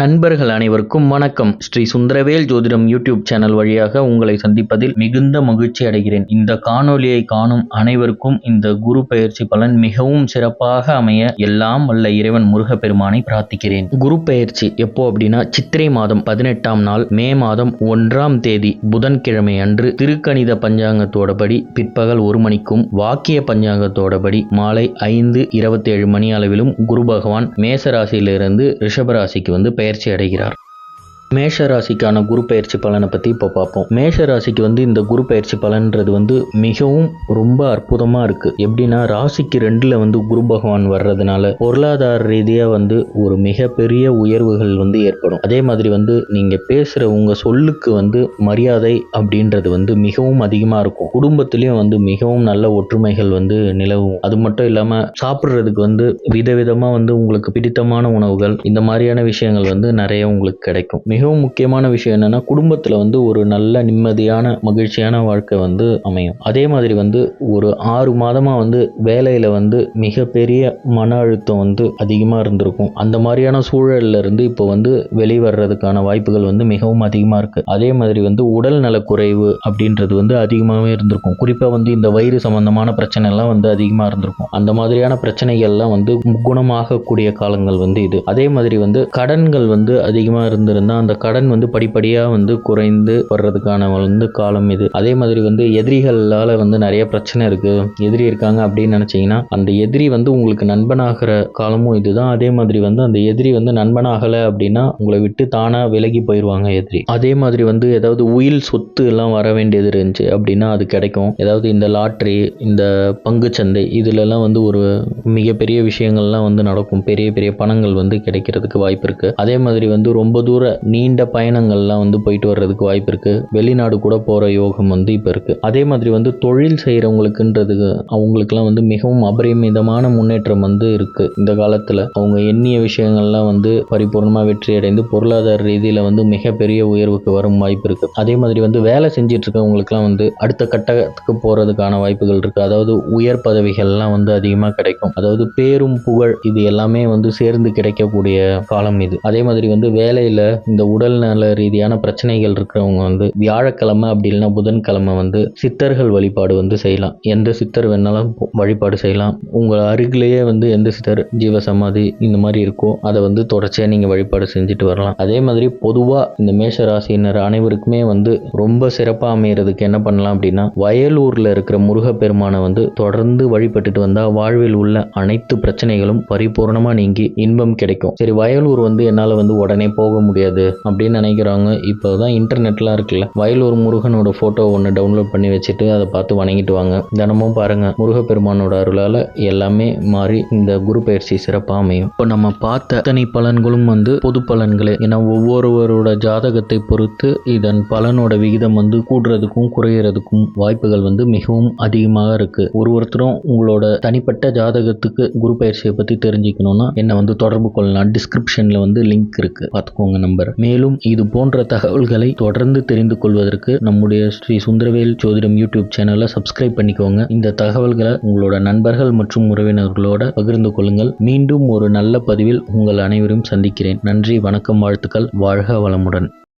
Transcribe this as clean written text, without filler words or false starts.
நண்பர்கள் அனைவருக்கும் வணக்கம். ஸ்ரீ சுந்தரவேல் ஜோதிடம் யூடியூப் சேனல் வழியாக உங்களை சந்திப்பதில் மிகுந்த மகிழ்ச்சி அடைகிறேன். இந்த காணொலியை காணும் அனைவருக்கும் இந்த குரு பெயர்ச்சி பலன் மிகவும் சிறப்பாக அமைய எல்லாம் வல்ல இறைவன் முருகப்பெருமானை பிரார்த்திக்கிறேன். குரு பெயர்ச்சி எப்போ அப்படின்னா சித்திரை மாதம் 18ஆம் நாள் மே மாதம் 1ஆம் தேதி புதன்கிழமை அன்று திருக்கணித பஞ்சாங்கத்தோடபடி பிற்பகல் 1 மணிக்கும் வாக்கிய பஞ்சாங்கத்தோடபடி மாலை 5:27 மணி அளவிலும் குரு பகவான் மேசராசியிலிருந்து ரிஷபராசிக்கு பெயர்ச்சி அடைகிறார். மேஷ ராசிக்கான குரு பயிற்சி பலனை பற்றி இப்போ பார்ப்போம். மேஷ ராசிக்கு இந்த குரு பயிற்சி பலன்றது மிகவும் ரொம்ப அற்புதமாக இருக்குது. எப்படின்னா ராசிக்கு 2ல் குரு பகவான் வர்றதுனால பொருளாதார ரீதியாக ஒரு மிகப்பெரிய உயர்வுகள் ஏற்படும். அதே மாதிரி நீங்கள் பேசுகிற உங்கள் சொல்லுக்கு மரியாதை அப்படின்றது மிகவும் அதிகமாக இருக்கும். குடும்பத்திலையும் மிகவும் நல்ல ஒற்றுமைகள் நிலவும். அது மட்டும் இல்லாமல் சாப்பிட்றதுக்கு விதவிதமாக உங்களுக்கு பிடித்தமான உணவுகள் இந்த மாதிரியான விஷயங்கள் நிறைய உங்களுக்கு கிடைக்கும். மிகவும் முக்கியமான விஷயம் என்னன்னா குடும்பத்தில் ஒரு நல்ல நிம்மதியான மகிழ்ச்சியான வாழ்க்கை அமையும். அதே மாதிரி ஒரு 6 மாதமா வேலையில மிகப்பெரிய மன அழுத்தம் அதிகமா இருந்திருக்கும். அந்த மாதிரியான சூழல்ல இருந்து இப்போ வெளிவரதுக்கான வாய்ப்புகள் மிகவும் அதிகமா இருக்கு. அதே மாதிரி உடல் நலக்குறைவு அப்படின்றது அதிகமாகவே இருந்திருக்கும். குறிப்பா இந்த வயிறு சம்பந்தமான பிரச்சனை எல்லாம் அதிகமா இருந்திருக்கும். அந்த மாதிரியான பிரச்சனைகள்லாம் குணமாகக்கூடிய காலங்கள் இது. அதே மாதிரி கடன்கள் அதிகமா இருந்திருந்தா அந்த கடன் படிப்படியாக குறைந்து வர்றதுக்கான காலம் இது. அதே மாதிரி எதிரிகளால் நிறைய பிரச்சனை இருக்கு, எதிரி இருக்காங்க அப்படின்னு நினைச்சீங்கன்னா அந்த எதிரி உங்களுக்கு நண்பனாகிற காலமும் இதுதான். அதே மாதிரி அந்த எதிரி நண்பனாகலை அப்படின்னா உங்களை விட்டு தானா விலகி போயிடுவாங்க எதிரி. அதே மாதிரி ஏதாவது உயில் சொத்து எல்லாம் வர வேண்டியது இருந்துச்சு அப்படின்னா அது கிடைக்கும். ஏதாவது இந்த லாட்ரி, இந்த பங்குச்சந்தை இதுலலாம் ஒரு மிகப்பெரிய விஷயங்கள்லாம் நடக்கும். பெரிய பெரிய பணங்கள் கிடைக்கிறதுக்கு வாய்ப்பு இருக்கு. அதே மாதிரி ரொம்ப தூர நீண்ட பயணங்கள்லாம் போயிட்டு வர்றதுக்கு வாய்ப்பு இருக்கு. வெளிநாடு கூட போற யோகம் இப்போ இருக்கு. அதே மாதிரி தொழில் செய்யறவங்களுக்குன்றதுக்கு அவங்களுக்குலாம் மிகவும் அபரிமிதமான முன்னேற்றம் இருக்கு. இந்த காலத்துல அவங்க எண்ணிய விஷயங்கள்லாம் பரிபூர்ணமா வெற்றி அடைந்து பொருளாதார ரீதியில மிகப்பெரிய உயர்வுக்கு வரும் வாய்ப்பு இருக்கு. அதே மாதிரி வேலை செஞ்சிட்டு இருக்கவங்களுக்குலாம் அடுத்த கட்டத்துக்கு போறதுக்கான வாய்ப்புகள் இருக்கு. அதாவது உயர் பதவிகள்லாம் அதிகமா கிடைக்கும். அதாவது பேரும் புகழ் இது எல்லாமே சேர்ந்து கிடைக்கக்கூடிய காலம் இது. அதே மாதிரி வேலையில இந்த உடல் நல ரீதியான பிரச்சனைகள் இருக்கிறவங்க வியாழக்கிழமை அப்படி இல்லைன்னா புதன்கிழமை சித்தர்கள் வழிபாடு செய்யலாம். எந்த சித்தர் வேணாலும் வழிபாடு செய்யலாம். உங்கள் அருகிலேயே எந்த சித்தர் ஜீவசமாதி இந்த மாதிரி இருக்கோ அதை தொடர்ச்சியா நீங்க வழிபாடு செஞ்சுட்டு வரலாம். அதே மாதிரி பொதுவா இந்த மேஷ ராசியினர் அனைவருக்குமே ரொம்ப சிறப்பா அமையறதுக்கு என்ன பண்ணலாம் அப்படின்னா வயலூர்ல இருக்கிற முருகப்பெருமானை தொடர்ந்து வழிபட்டுட்டு வந்தா வாழ்வில் உள்ள அனைத்து பிரச்சனைகளும் பரிபூர்ணமா நீங்கி இன்பம் கிடைக்கும். சரி, வயலூர் என்னால உடனே போக முடியாது அப்படின்னு நினைக்கிறவங்க இப்போதான் இன்டர்நெட்லாம் இருக்குல்ல, வயலூர் முருகனோட போட்டோ ஒன்று டவுன்லோட் பண்ணி வச்சுட்டு அதை பார்த்து வணங்கிட்டு வாங்க. தினமும் பாருங்க, முருகப்பெருமானோட அருளால எல்லாமே மாறி இந்த குரு பயிற்சி சிறப்பாக அமையும். இப்போ நம்ம பார்த்த அத்தனை பலன்களும் பொது பலன்களே. ஏன்னா ஒவ்வொருவரோட ஜாதகத்தை பொறுத்து இதன் பலனோட விகிதம் கூடுறதுக்கும் குறையறதுக்கும் வாய்ப்புகள் மிகவும் அதிகமாக இருக்கு. ஒருத்தரும் உங்களோட தனிப்பட்ட ஜாதகத்துக்கு குரு பயிற்சியை பத்தி தெரிஞ்சுக்கணும்னா என்ன தொடர்பு கொள்ளலாம். டிஸ்கிரிப்ஷன்ல லிங்க் இருக்கு, பார்த்துக்கோங்க நம்பர். மேலும் இது போன்ற தகவல்களை தொடர்ந்து தெரிந்து கொள்வதற்கு நம்முடைய ஸ்ரீ சுந்தரவேல் ஜோதிடம் யூடியூப் சேனலை சப்ஸ்கிரைப் பண்ணிக்கோங்க. இந்த தகவல்களை உங்களோட நண்பர்கள் மற்றும் உறவினர்களோட பகிர்ந்து கொள்ளுங்கள். மீண்டும் ஒரு நல்ல பதிவில் உங்கள் அனைவரும் சந்திக்கிறேன். நன்றி, வணக்கம், வாழ்த்துக்கள், வாழ்க வளமுடன்.